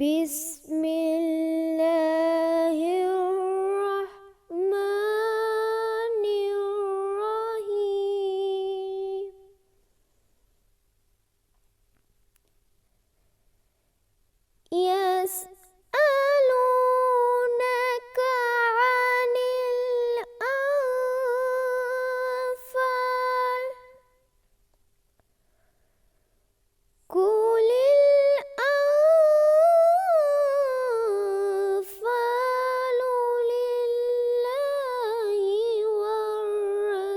بسم الله الرحمن الرحيم يسألونك عن الأنفال قل الأنفال لله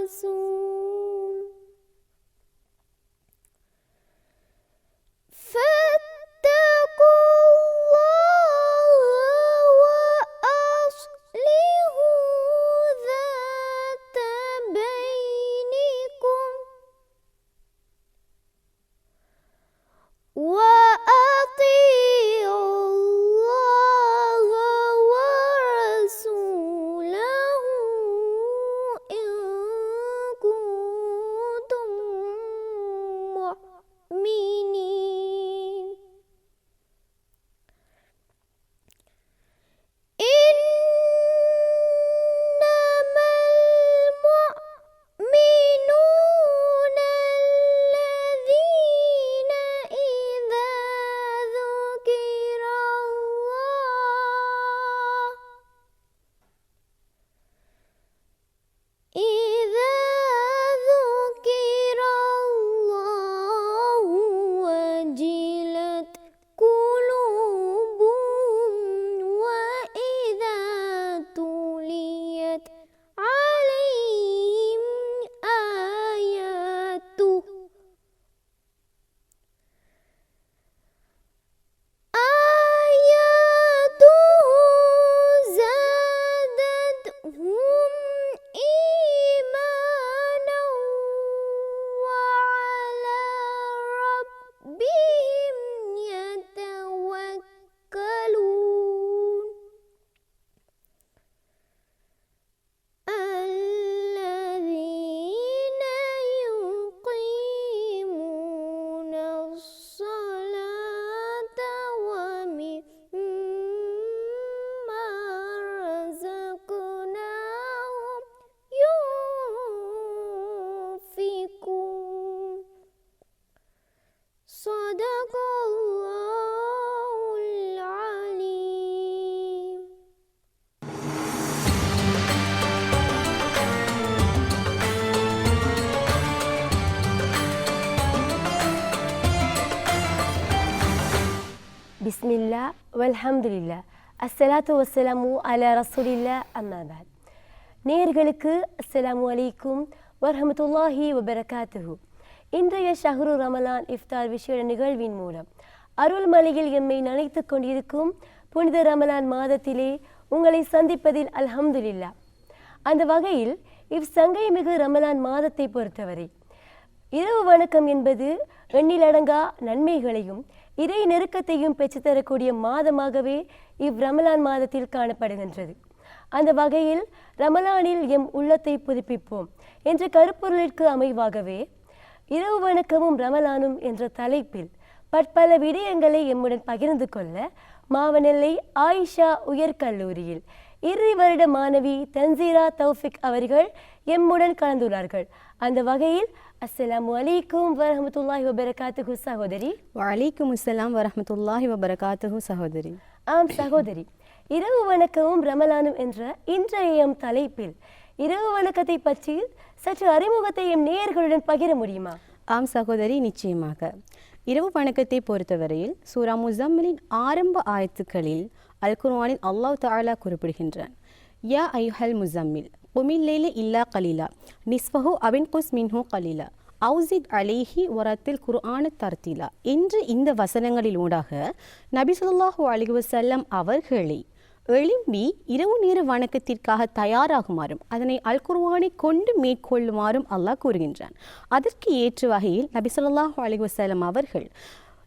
والرسول فاتقوا الله وأصلحوا ذات بينكم وأطيعوا الله ورسوله إن كنتم مؤمنين إنما المؤمنون الذين إذا ذكر الله وجلت قلوبهم وإذا تليت عليهم آياته زادتهم إيمانا وعلى ربهم يتوكلون الذين يقيمون الصلاة ومما رزقناهم ينفقون صدق الله العليم. பிஸ்மில்லா வல்ஹம்துலில்லா அஸ்ஸலாத்து வஸ்ஸலாமு அலா ரசூலில்லா அம்மா பஅத். நேயர்களுக்கு அஸ்ஸலாமு அலைக்கும் வரஹ்மத்துல்லாஹி வபரகாத்துஹு. இன்றைய ஷஹ்ரு ரமலான் இஃப்தார் விசேட நிகழ்வின் மூலம் அருள்மலையில் எம்மை நனைத்துக் கொண்டிருக்கும் புனித ரமலான் மாதத்திலே உங்களை சந்திப்பதில் அல்ஹம்துலில்லா. அந்த வகையில் இவ்சங்கை மிகு ரமலான் மாதத்தை பொறுத்தவரை இரவு வணக்கம் என்பது எண்ணிலடங்கா நன்மைகளையும் இறை நெருக்கத்தையும் பெற்றுத்தரக்கூடிய மாதமாகவே ரமலான் மாதத்தில் காணப்படுகின்றது. அந்த வகையில் ரமலானில் எம் உள்ளத்தை புதுப்பிப்போம் என்ற கருப்பொருளிற்கு அமைவாகவே இரவு வணக்கமும் ரமலானும் என்ற தலைப்பில் பற்பல விடயங்களை எம்முடன் பகிர்ந்து கொள்ள மாவனெல்லை ஆயிஷா உயர்கல்லூரியில் இறுதி வருட மாணவி தன்சீரா தௌஃபிக் அவர்கள் எம்முடன் கலந்துள்ளார்கள். அந்த வகையில் அஸ்ஸலாமு அலைக்கும் வரஹ்மத்துல்லாஹி வபரகாத்துஹு சகோதரி. வலைக்கும் அஸ்ஸலாம் வரஹ்மத்துல்லாஹி வபரகாத்துஹு சகோதரி. ஆம் சகோதரி, இரவு வணக்கமும் ரமலானும் என்ற இன்றைய தலைப்பில் இரவு வணக்கத்தை பற்றி சற்று அறிமுகத்தை எம் நேயர்களுடன் பகிர முடியுமா? ஆம் சகோதரி, நிச்சயமாக. இரவு வணக்கத்தை பொறுத்தவரையில் சூரா முஸம்மிலின் ஆரம்ப ஆயத்துக்களில் அல் குர்ஆனில் அல்லாஹ் தஆலா குறிப்பிடுகின்றான், யா அய்யுஹல் முஸம்மில் குமில் லைல இல்லா கலீலா நிஸ்ஃபஹு அவின்குஸ் மின்ஹு கலீலா அவுசித் அலைஹி வரத்தில் குர்ஆன தர்தீலா என்று இந்த வசனங்களில் ஊடாக நபி ஸல்லல்லாஹு அலைஹி வஸல்லம் அவர்களை எழும்பி இரவு நேர வணக்கத்திற்காக தயாராகுமாறும் அதனை அல் குர்ஆனை கொண்டு மேற்கொள்ளுமாறும் அல்லாஹ் கூறுகின்றான். அதற்கு ஏற்ற வகையில் நபி ஸல்லல்லாஹு அலைஹி வஸல்லம் அவர்கள்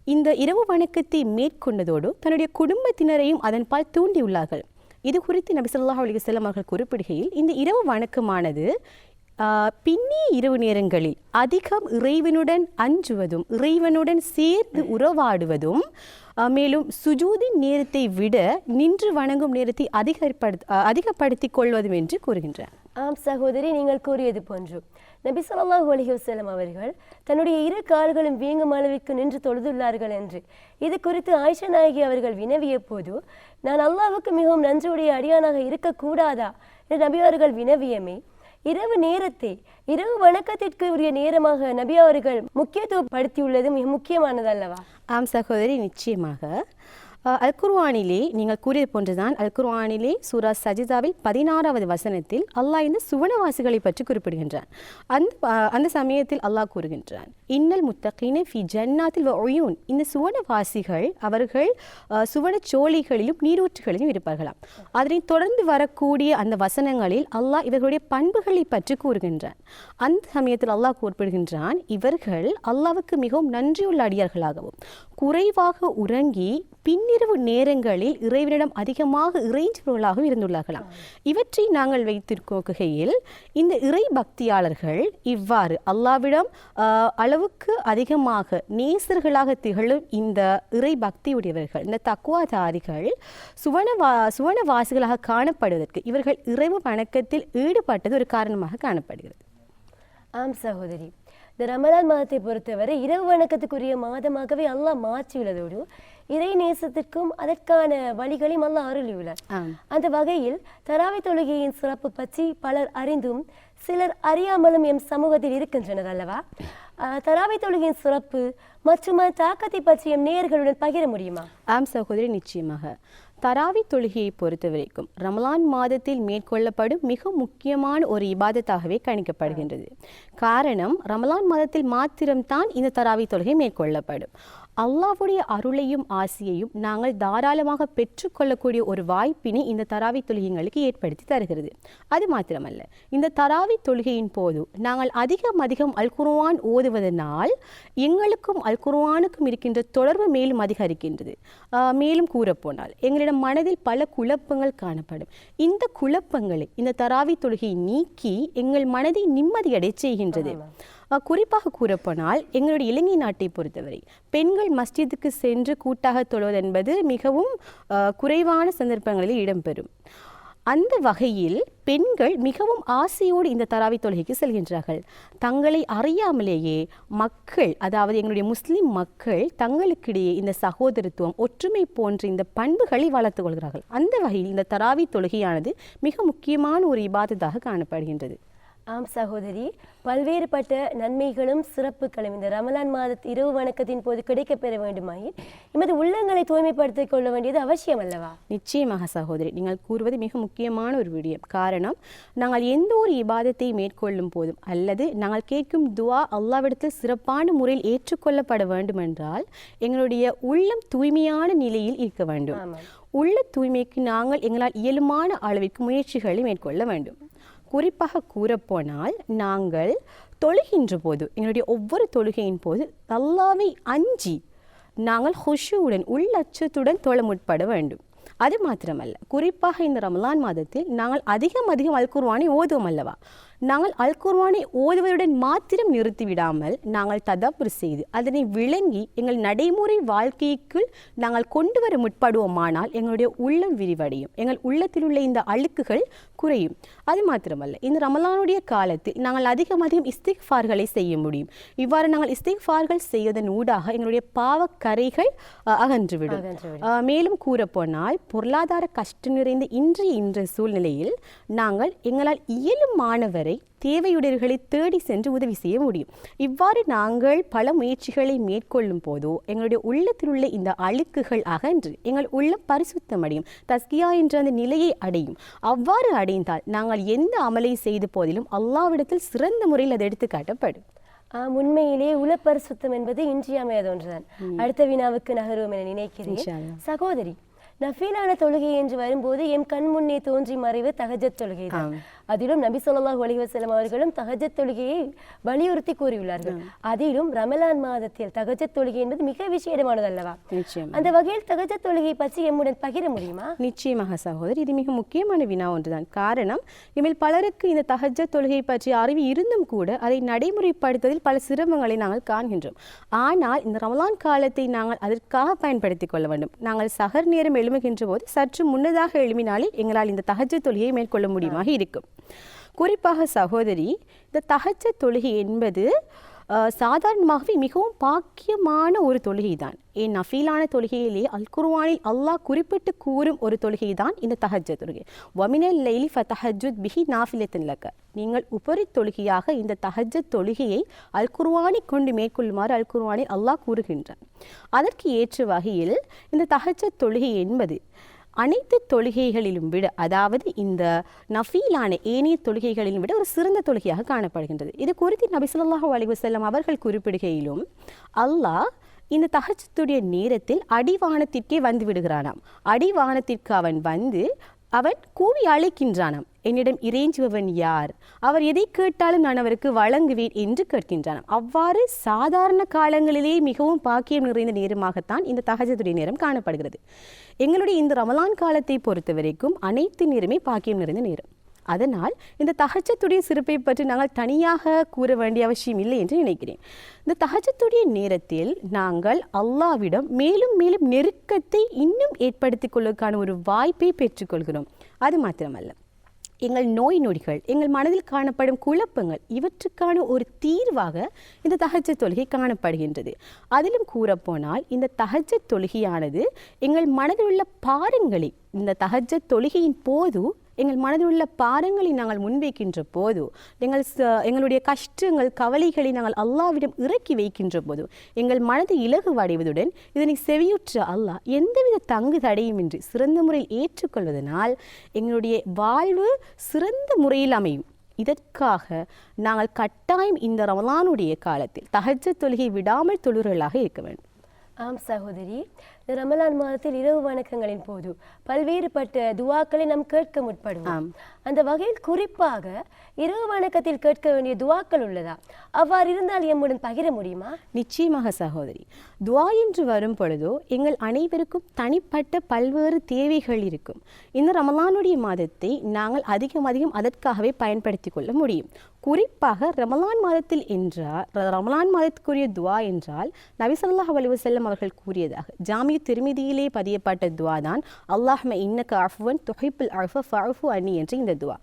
இந்த இரவு வணக்கத்தை மேற்கொண்டதோடு தன்னுடைய குடும்பத்தினரையும் அதன்பால் தூண்டியுள்ளார்கள். இது குறித்து நபி ஸல்லல்லாஹு அலைஹி வஸல்லம் அவர்கள் குறிப்பிடுகையில், இந்த இரவு வணக்கமானது பின்னி இரவு நேரங்களில் அதிகம் இறைவனுடன் அஞ்சுவதும் இறைவனுடன் சேர்ந்து உறவாடுவதும் மேலும் சுஜூதின் நேரத்தை விட நின்று வணங்கும் நேரத்தை அதிகப்படுத்திக் கொள்வதும் என்று கூறுகின்றார். ஆம் சகோதரி, நீங்கள் கூறியது போன்று நபி ஸல்லல்லாஹு அலைஹி வஸல்லம் அவர்கள் தன்னுடைய இரு கால்களும் வீங்கும் அளவிற்கு நின்று தொழுதுள்ளார்கள் என்று இது குறித்து ஆயிஷா நாயகி அவர்கள் வினவிய போது, நான் அல்லாஹ்வுக்கு மிகவும் நன்றியுடைய அடியானாக இருக்கக்கூடாதா என்று நபி அவர்கள் வினவியமே இரவு நேரத்தை இரவு வணக்கத்திற்கு உரிய நேரமாக நபி அவர்கள் முக்கியத்துவப்படுத்தியுள்ளது மிக முக்கியமானது அல்லவா? ஆம் சகோதரி, நிச்சயமாக. அல் குர்ஆனிலே நீங்கள் கூறியது போன்றுதான் அல் குர்ஆனிலே சூரா சஜிதாவில் 16வது வசனத்தில் அல்லாஹ் இந்த சுவனவாசிகளை பற்றி குறிப்பிடுகின்றான். அந்த சமயத்தில் அல்லாஹ் கூறுகின்றான், இன்னல் முத்தகீன ஃபி ஜன்னாத்தில் வ உயூன், இந்த சுவனவாசிகள் அவர்கள் சுவனச் சோலைகளிலும் நீரூற்றுகளிலும் இருப்பார்களாம். அதனைத் தொடர்ந்து வரக்கூடிய அந்த வசனங்களில் அல்லாஹ் இவர்களுடைய பண்புகளை பற்றி கூறுகின்றான். அந்த சமயத்தில் அல்லாஹ் குறிப்பிடுகின்றான், இவர்கள் அல்லாஹ்வுக்கு மிகவும் நன்றியுள்ள அடியார்களாகவும் குறைவாக உறங்கி பின்னிரவு நேரங்களில் இறைவனிடம் அதிகமாக இறைஞ்சவர்களாகவும் இருந்துள்ளார்களாம். இவற்றை நாங்கள் வைத்திருக்கையில் இந்த இறை பக்தியாளர்கள் இவ்வாறு அல்லாஹ்விடம் அளவுக்கு அதிகமாக நேசர்களாக திகழும் இந்த இறை பக்தியுடையவர்கள், இந்த தக்வாதாரிகள் சுவனவாசிகளாக காணப்படுவதற்கு இவர்கள் இறைவு வணக்கத்தில் ஈடுபட்டது ஒரு காரணமாக காணப்படுகிறது. ஆம் சகோதரி, இந்த ரமலான் மாதத்தை பொறுத்தவரை இரவு வணக்கத்துக்குரிய மாதமாகவே அல்லாஹ் மாற்றியுள்ளதோடு இறை நேசத்திற்கும் அதற்கான வழிகளையும் அல்லாஹ் அருளியுள்ளார். அந்த வகையில் தராவி தொழுகையின் சிறப்பு பற்றி பலர் அறிந்தும் சிலர் அறியாமலும் எம் சமூகத்தில் இருக்கின்றனர் அல்லவா? தராவி தொழுகையின் சிறப்பு மற்றும் தாக்கத்தை பற்றி எம் நேயர்களுடன் பகிர முடியுமா? ஆம் சகோதரி, நிச்சயமாக. தராவி தொழுகையை பொறுத்தவரைக்கும் ரமலான் மாதத்தில் மேற்கொள்ளப்படும் மிக முக்கியமான ஒரு இபாதத்தாகவே கணிக்கப்படுகின்றது. காரணம், ரமலான் மாதத்தில் மாத்திரம்தான் இந்த தராவி தொழுகை மேற்கொள்ளப்படும். அல்லாஹ்வுடைய அருளையும் ஆசியையும் நாங்கள் தாராளமாக பெற்றுக்கொள்ளக்கூடிய ஒரு வாய்ப்பினை இந்த தராவி தொழுகைகளுக்கு ஏற்படுத்தி தருகிறது. அது மாத்திரமல்ல, இந்த தராவி தொழுகையின் போது நாங்கள் அதிகம் அல் குர்ஆன் ஓதுவதனால் எங்களுக்கும் அல் குர்ஆனுக்கும் இருக்கின்ற தொடர்பு மேலும் அதிகரிக்கின்றது. மேலும் கூறப்போனால் எங்களிடம் மனதில் பல குழப்பங்கள் காணப்படும். இந்த குழப்பங்களை இந்த தராவி தொழுகை நீக்கி எங்கள் மனதை நிம்மதியடை செய்கின்றது. குறிப்பாக கூறப்போனால் எங்களுடைய இலங்கை நாட்டை பொறுத்தவரை பெண்கள் மஸ்ஜிதுக்கு சென்று கூட்டாக தொழுவது என்பது மிகவும் குறைவான சந்தர்ப்பங்களில் இடம்பெறும். அந்த வகையில் பெண்கள் மிகவும் ஆசையோடு இந்த தராவி தொழுகைக்கு செல்கின்றார்கள். தங்களை அறியாமலேயே மக்கள், அதாவது எங்களுடைய முஸ்லிம் மக்கள் தங்களுக்கிடையே இந்த சகோதரத்துவம், ஒற்றுமை போன்ற இந்த பண்புகளை வளர்த்து கொள்கிறார்கள். அந்த வகையில் இந்த தராவி தொழுகையானது மிக முக்கியமான ஒரு இபாதத்தாக காணப்படுகின்றது. ஆம் சகோதரி, பல்வேறுபட்ட நன்மைகளும் சிறப்புகளும் இந்த ரமலான் மாத இரவு வணக்கத்தின் போது கிடைக்கப் பெற வேண்டுமாயின் எமது உள்ளங்களை தூய்மைப்படுத்திக் கொள்ள வேண்டியது அவசியம் அல்லவா? நிச்சயமாக சகோதரி, நீங்கள் கூறுவது மிக முக்கியமான ஒரு விடயம். காரணம், நாங்கள் எந்த ஒரு இபாதத்தை மேற்கொள்ளும் போதும் அல்லது நாங்கள் கேட்கும் துவா அல்லாஹ்விடத்தில் சிறப்பான முறையில் ஏற்றுக்கொள்ளப்பட வேண்டும் என்றால் எங்களுடைய உள்ளம் தூய்மையான நிலையில் இருக்க வேண்டும். உள்ள தூய்மைக்கு நாங்கள் எங்களால் இயலுமான அளவிற்கு முயற்சிகளை மேற்கொள்ள வேண்டும். குறிப்பாக கூறப்போனால் நாங்கள் தொழுகின்ற போது எங்களுடைய ஒவ்வொரு தொழுகையின் போது அல்லாஹ்வை அஞ்சி நாங்கள் ஹுஷூவுடன் உள்ளச்சத்துடன் தொழ முற்பட வேண்டும். அது மாத்திரமல்ல, குறிப்பாக இந்த ரமலான் மாதத்தில் நாங்கள் அதிகம் அல் குர்ஆனை ஓதுவோம் அல்லவா? நாங்கள் அல் குர்ஆனை ஓதுவதுடன் மாத்திரம் நிறுத்திவிடாமல் நாங்கள் ததப்புர் செய்து அதனை விளங்கி எங்கள் நடைமுறை வாழ்க்கைக்குள் நாங்கள் கொண்டு வர முற்படுவோமானால் எங்களுடைய உள்ளம் விரிவடையும், எங்கள் உள்ளத்தில் உள்ள இந்த அழுக்குகள் குறையும். அது மாத்திரமல்ல, இந்த ரமலானுடைய காலத்தில் நாங்கள் அதிகம் இஸ்திக்ஃபார்களை செய்ய முடியும். இவ்வாறு நாங்கள் இஸ்திக்ஃபார்கள் செய்வதன் ஊடாக எங்களுடைய பாவக்கரைகள் அகன்றுவிடும். மேலும் கூறப்போனால் பொருளாதார கஷ்டம் நிறைந்த இன்றைய சூழ்நிலையில் நாங்கள் எங்களால் இயலுமானவரை தேவையுடையவர்களை தேடி சென்று உதவி செய்ய முடியும். இவ்வாறு நாங்கள் பல முயற்சிகளை மேற்கொள்ளும் போதோ எங்களுடைய உள்ளத்தில் உள்ள இந்த அழுக்குகள் அகன்று எங்கள் உள்ளம் பரிசுத்தமடையும், தஸ்கியா என்ற அந்த நிலையை அடையும். அவ்வாறு அடைந்தால் நாங்கள் எந்த அமலை செய்த போதிலும் அல்லாஹ்விடத்தில் சிறந்த முறையில் அது எடுத்து காட்டப்படும். உண்மையிலே உளப்பரிசுத்தம் என்பது இன்றியமையாத ஒன்றுதான். அடுத்த வினாவுக்கு நகருவோம் என நினைக்கிறேன். சகோதரி, நஃபீலான தொழுகை என்று வரும்போது எம் கண் முன்னே தோன்றி மறைவு தஹஜ்ஜத் தொழுகை தான். அதிலும் நபி ஸல்லல்லாஹு அலைஹி வஸல்லம் அவர்களும் தஹஜ்ஜத் தொழுகையை வலியுறுத்தி கூறியுள்ளார்கள். அதிலும் ரமலான் மாதத்தில் தஹஜ்ஜத் தொழுகை என்பது மிக விசேடமானது அல்லவா? அந்த வகையில் தஹஜ்ஜத் தொழுகை பற்றி எம்முடன் பகிர முடியுமா? நிச்சயமாக சகோதரி, இது மிக முக்கியமான வினா ஒன்றுதான். காரணம், இதில் பலருக்கு இந்த தஹஜ்ஜத் தொழுகை பற்றி அறிவு இருந்தும் கூட அதை நடைமுறைப்படுத்துவதில் பல சிரமங்களை நாங்கள் காண்கின்றோம். ஆனால் இந்த ரமலான் காலத்தை நாங்கள் அதற்காக பயன்படுத்திக் கொள்ள வேண்டும். நாங்கள் சஹர் நேரம் எழுமுகின்ற போது சற்று முன்னதாக எழுமினாலே எங்களால் இந்த தஹஜ்ஜத் தொழுகையை மேற்கொள்ள முடியுமாக இருக்கும். குறிப்பாக சகோதரி, இந்த தஹஜ்ஜத் தொழுகை என்பது சாதாரணமாகவே மிகவும் பாக்கியமான ஒரு தொழுகை தான். ஏன் நஃபீலான தொழுகையிலே அல் குர்ஆனில் அல்லாஹ் குறிப்பிட்டு கூறும் ஒரு தொழுகை தான் இந்த தஹஜ்ஜத் தொழுகை. வமினல் லைலி ஃபதஹஜ்ஜத் பிஹி நாஃபிலத்தன் லக. நீங்கள் உபரி தொழுகையாக இந்த தஹஜ்ஜத் தொழுகையை அல் குர்ஆனை கொண்டு மேற்கொள்ளுமாறு அல் குர்ஆனில் அல்லாஹ் கூறுகின்றான். அதற்கு ஏற்ற வகையில் இந்த தஹஜ்ஜத் தொழுகை என்பது அனைத்து தொழுகைகளிலும் விட, அதாவது இந்த நஃபீலான ஏனைய தொழுகைகளிலும் விட ஒரு சிறந்த தொழுகையாக காணப்படுகின்றது. இது குறித்து நபி ஸல்லல்லாஹு அலைஹி வஸல்லம் அவர்கள் குறிப்பிடுகையிலும் அல்லாஹ் இந்த தஹஜ்ஜுடைய நேரத்தில் அடிவானத்திற்கே வந்து விடுகிறானாம். அடிவானத்திற்கு அவன் வந்து அவன் கூவி அழைக்கின்றானாம், என்னிடம் இறைஞ்சுபவன் யார், அவர் எதை கேட்டாலும் நான் அவருக்கு வழங்குவேன் என்று கேட்கின்றானாம். அவ்வாறு சாதாரண காலங்களிலே மிகவும் பாக்கியம் நிறைந்த நேரமாகத்தான் இந்த தஹஜ்ஜுடைய நேரம் காணப்படுகிறது. எங்களுடைய இந்த ரமலான் காலத்தை பொறுத்த வரைக்கும் அனைத்து நேரமே பாக்கியம் நிறைந்த நேரம். அதனால் இந்த தஹஜ்ஜுடைய சிறப்பை பற்றி நாங்கள் தனியாக கூற வேண்டிய அவசியம் இல்லை என்று நினைக்கிறேன். இந்த தஹஜ்ஜுடைய நேரத்தில் நாங்கள் அல்லாஹ்விடம் மேலும் மேலும் நெருக்கத்தை இன்னும் ஏற்படுத்திக் கொள்வதற்கான ஒரு வாய்ப்பை பெற்றுக்கொள்கிறோம். அது மாத்திரமல்ல, எங்கள் நோய் நொடிகள், எங்கள் மனதில் காணப்படும் குழப்பங்கள், இவற்றுக்கான ஒரு தீர்வாக இந்த தஹஜ்ஜத் தொழுகை காணப்படுகின்றது. அதிலும் கூறப்போனால் இந்த தஹஜ்ஜத் தொழுகையானது எங்கள் மனதில் உள்ள பாரங்களை, இந்த தஹஜ்ஜத் தொழுகையின் போது எங்கள் மனதில் உள்ள பாரங்களை நாங்கள் முன்வைக்கின்ற போது, எங்களுடைய கஷ்டங்கள் கவலைகளை நாங்கள் அல்லாஹ்விடம் இறக்கி வைக்கின்ற போது எங்கள் மனது இலகுவடைவதுடன் இதனை செவியுற்ற அல்லாஹ் எந்தவித தங்கு தடையுமின்றி சிறந்த முறையில் ஏற்றுக்கொள்வதனால் எங்களுடைய வாழ்வு சிறந்த முறையில் அமையும். இதற்காக நாங்கள் கட்டாயம் இந்த ரமலானுடைய காலத்தில் தஹஜ்ஜத் தொழுகை விடாமல் தொழுகிறவர்களாக இருக்க வேண்டும். ஆம் சகோதரி, இந்த ரமலான் மாதத்தில் இரவு வணக்கங்களின் போது பல்வேறுபட்ட துவாக்களை நாம் கேட்க முற்படுவோம். அந்த வகையில் குறிப்பாக இரவு வணக்கத்தில் கேட்க வேண்டிய துவாக்கள் உள்ளதா? அவ்வாறு இருந்தால் எம்முடன் பகிர முடியுமா? நிச்சயமாக சகோதரி. துவா என்று வரும் பொழுதோ எங்கள் அனைவருக்கும் தனிப்பட்ட பல்வேறு தேவைகள் இருக்கும். இந்த ரமலானுடைய மாதத்தை நாங்கள் அதிகம் அதற்காகவே பயன்படுத்தி கொள்ள முடியும். குறிப்பாக ரமலான் மாதத்தில் ரமலான் மாதத்துக்குரிய துவா என்றால் நபி ஸல்லல்லாஹு அலைஹி வஸல்லம் அவர்கள் கூறியதாக ஜாமியு திர்மிதியிலே பதியப்பட்ட துவா தான் அல்லாஹும்ம இன்னக அஃபுவன் துஹிப்புல் அஃப ஃபஅஃபு அன்னி என்ற இந்த துவா.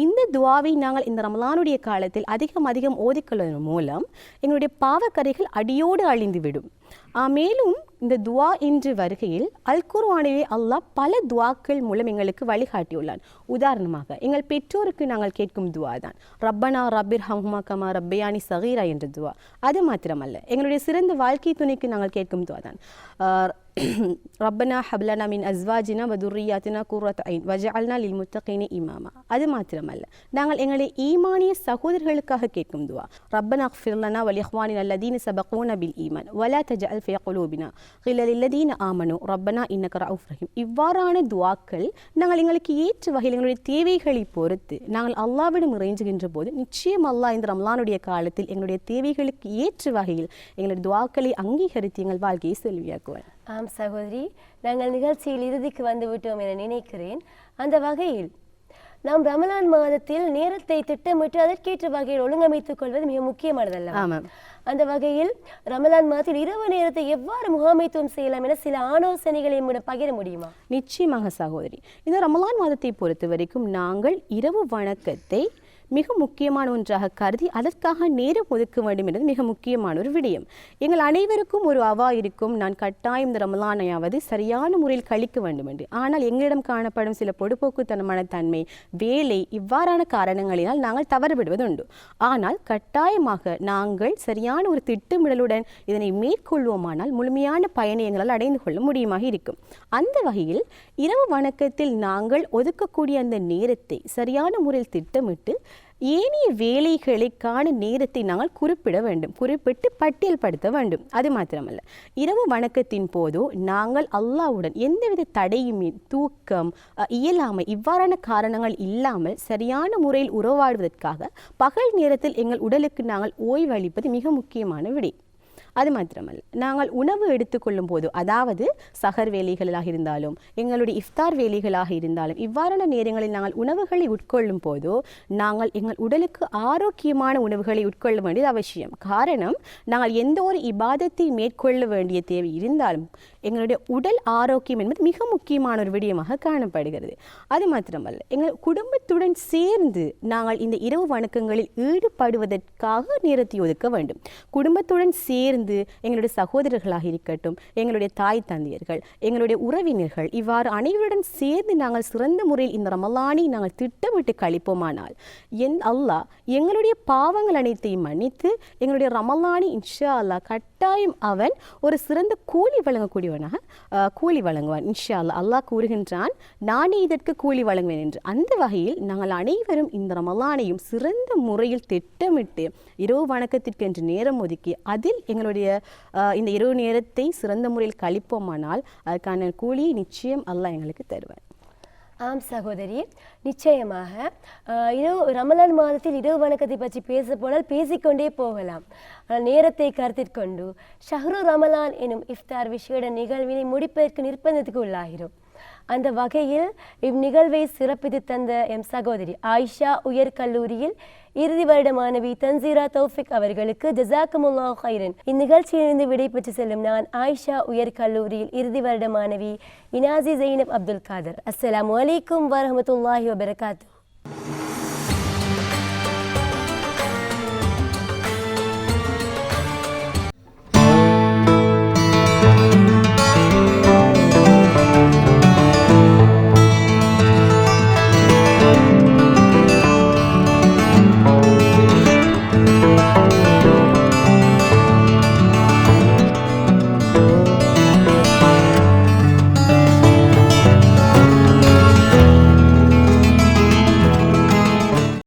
இந்த துவாவை நாங்கள் இந்த ரமலானுடைய காலத்தில் அதிகம் ஓதிக்கொள்வதன் மூலம் எங்களுடைய பாவக்கரைகள் அடியோடு அழிந்துவிடும். மேலும் இந்த துவா என்று வருகையில் அல் குர்ஆனிலே அல்லாஹ் பல துவாக்கள் மூலம் எங்களுக்கு வழிகாட்டியுள்ளான். உதாரணமாக எங்கள் பெற்றோருக்கு நாங்கள் கேட்கும் துவா தான் ரப்பனா ரப்பிர் ஹம்ஹுமா கமா ரப்பயானி சகீரா என்ற துவா. அது மாத்திரமல்ல, எங்களுடைய சிறந்த வாழ்க்கை துணைக்கு நாங்கள் கேட்கும் துவா தான் ரப்பனா ஹப்லனா மின் அஸ்வாஜினா வதுர்ரியாத்தினா குர்ரத் ஐன் வஜஅல்னா லில் முத்தகீன இமாமா. அது மாத்திரமல்ல, நாங்கள் எங்களுடைய ஈமானிய சகோதரர்களுக்காக கேட்கும் துவா ரப்பனா அக்ஃபிர் லனா வ லிஇஹ்வானினா அல்லதீன சபகூனா பில் ஈமான் வலா தஜஅல் ஃபீ குலூபினா கில்லல் லில்லதீன ஆமனு ரப்பனா இன்னக ரഊஃப் ரஹீம். இவ்வாறான துவாக்கள் நாங்கள் எங்களுக்கு ஏற்ற வகையில் எங்களுடைய தேவைகளை பொறுத்து நாங்கள் அல்லாஹ்விடம் இறைஞ்சுகின்ற போது நிச்சயம் அல்லாஹ் இந்த ரமலானுடைய காலத்தில் எங்களுடைய தேவைகளுக்கு ஏற்ற வகையில் எங்களுடைய துவாக்களை அங்கீகரித்து எங்கள் வாழ்க்கையை செல்வியாக்குவார். ஆம் சகோதரி, நாங்கள் நிகழ்ச்சியில் இறுதிக்கு வந்து விட்டோம் என நினைக்கிறேன். அந்த வகையில் நாம் ரமலான் மாதத்தில் நேரத்தை திட்டமிட்டு அதற்கேற்ற வகையில் ஒழுங்கமைத்துக் கொள்வது மிக முக்கியமானதல்ல. அந்த வகையில் ரமலான் மாதத்தில் இரவு நேரத்தை எவ்வாறு முகாமைத்துவம் செய்யலாம் என சில ஆலோசனைகளை பகிர முடியுமா? நிச்சயமாக சகோதரி. இந்த ரமலான் மாதத்தை பொறுத்த வரைக்கும் நாங்கள் இரவு வணக்கத்தை மிக முக்கியமான ஒன்றாக கருதி அதற்காக நேரம் ஒதுக்க வேண்டும் என்பது மிக முக்கியமான ஒரு விடயம். எங்கள் அனைவருக்கும் ஒரு அவா இருக்கும், நான் கட்டாயம் இந்த ரமலானையாவது சரியான முறையில் கழிக்க வேண்டும் என்று. ஆனால் எங்களிடம் காணப்படும் சில பொடுபோக்குத்தனமான தன்மை, வேலை, இவ்வாறான காரணங்களினால் நாங்கள் தவறுவிடுவது உண்டு. ஆனால் கட்டாயமாக நாங்கள் சரியான ஒரு திட்டமிடலுடன் இதனை மேற்கொள்வோமானால் முழுமையான பயனை எங்களால் அடைந்து கொள்ள முடியுமாக இருக்கும். அந்த வகையில் இரவு வணக்கத்தில் நாங்கள் ஒதுக்கக்கூடிய அந்த நேரத்தை சரியான முறையில் திட்டமிட்டு ஏனைய வேலைகளுக்கான நேரத்தை நாங்கள் குறிப்பிட வேண்டும், குறிப்பிட்டு பட்டியல்படுத்த வேண்டும். அது மாத்திரமல்ல, இரவு வணக்கத்தின் போது நாங்கள் அல்லாஹ்வுடன் எந்தவித தடையுமே, தூக்கம், இயலாமை இவ்வாறான காரணங்கள் இல்லாமல் சரியான முறையில் உறவாடுவதற்காக பகல் நேரத்தில் எங்கள் உடலுக்கு நாங்கள் ஓய்வளிப்பது மிக முக்கியமான விடை. அது மாத்திரமல்ல, நாங்கள் உணவு எடுத்துக்கொள்ளும் போது, அதாவது சஹர் வேலைகளாக இருந்தாலும் எங்களுடைய இஃப்தார் வேலைகளாக இருந்தாலும் இவ்வாறான நேரங்களில் நாங்கள் உணவுகளை உட்கொள்ளும் போது நாங்கள் எங்கள் உடலுக்கு ஆரோக்கியமான உணவுகளை உட்கொள்ள வேண்டியது அவசியம். காரணம், நாங்கள் எந்த ஒரு இபாதத்தை மேற்கொள்ள வேண்டிய தேவை இருந்தாலும் எங்களுடைய உடல் ஆரோக்கியம் என்பது மிக முக்கியமான ஒரு விடயமாக காணப்படுகிறது. அது மாத்திரமல்ல, எங்கள் குடும்பத்துடன் சேர்ந்து நாங்கள் இந்த இரவு வணக்கங்களில் ஈடுபடுவதற்காக நேரத்தை ஒதுக்க வேண்டும். குடும்பத்துடன் சேர்ந்து எங்களுடைய சகோதரர்களாக இருக்கட்டும், எங்களுடைய தாய் தந்தையர்கள், எங்களுடைய உறவினர்கள், இவ்வாறு அனைவருடன் சேர்ந்து நாங்கள் சிறந்த முறையில் இந்த ரமலானை நாங்கள் திட்டமிட்டு கழிப்போமானால் அல்லாஹ் எங்களுடைய பாவங்கள் அனைத்தையும் மன்னித்து எங்களுடைய ரமலானை இன்ஷா அல்லாஹ் கட்டாயம் அவன் ஒரு சிறந்த கூலி வழங்கக்கூடியவனாக கூலி வழங்குவான். இன்ஷா அல்லாஹ். அல்லாஹ் கூறுகின்றான், நானே இதற்கு கூலி வழங்குவேன் என்று. அந்த வகையில் நாங்கள் அனைவரும் இந்த ரமலானையும் சிறந்த முறையில் திட்டமிட்டு இரவு வணக்கத்திற்கு என்று நேரம் ஒதுக்கி அதில் எங்களுடைய இந்த இரவு நேரத்தை சிறந்த முறையில் கழிப்போமானால் அதற்கான கூலியை நிச்சயம் அல்லாஹ் எங்களுக்கு தருவார். ஆம் சகோதரி, நிச்சயமாக ரமலான் மாதத்தில் இரவு வணக்கத்தை பற்றி பேச போனால் பேசிக்கொண்டே போகலாம். ஆனால் நேரத்தை கருத்தில் கொண்டு ஷஹ்ரு ரமலான் எனும் இஃப்தார் விசேட நிகழ்வினை முடிப்பதற்கு நிர்பந்தத்துக்கு உள்ளாகிறோம். அந்த வகையில் இந்நிகழ்வை சிறப்பித்து தந்த எம் சகோதரி ஆயிஷா உயர்கல்லூரியில் இறுதி வருட மாணவி தன்சீரா தௌஃபிக் அவர்களுக்கு ஜஸாக்குமுல்லாஹ் ஹைரன். இந்நிகழ்ச்சியிலிருந்து விடைபெற்று செல்லும் நான் ஆயிஷா உயர்கல்லூரியில் இறுதி வருட மாணவி இனாசி ஜெயினப் அப்துல் காதர். அஸ்ஸலாமு அலைக்கும் வரஹ்மத்துல்லாஹி வபரகாத்துஹு.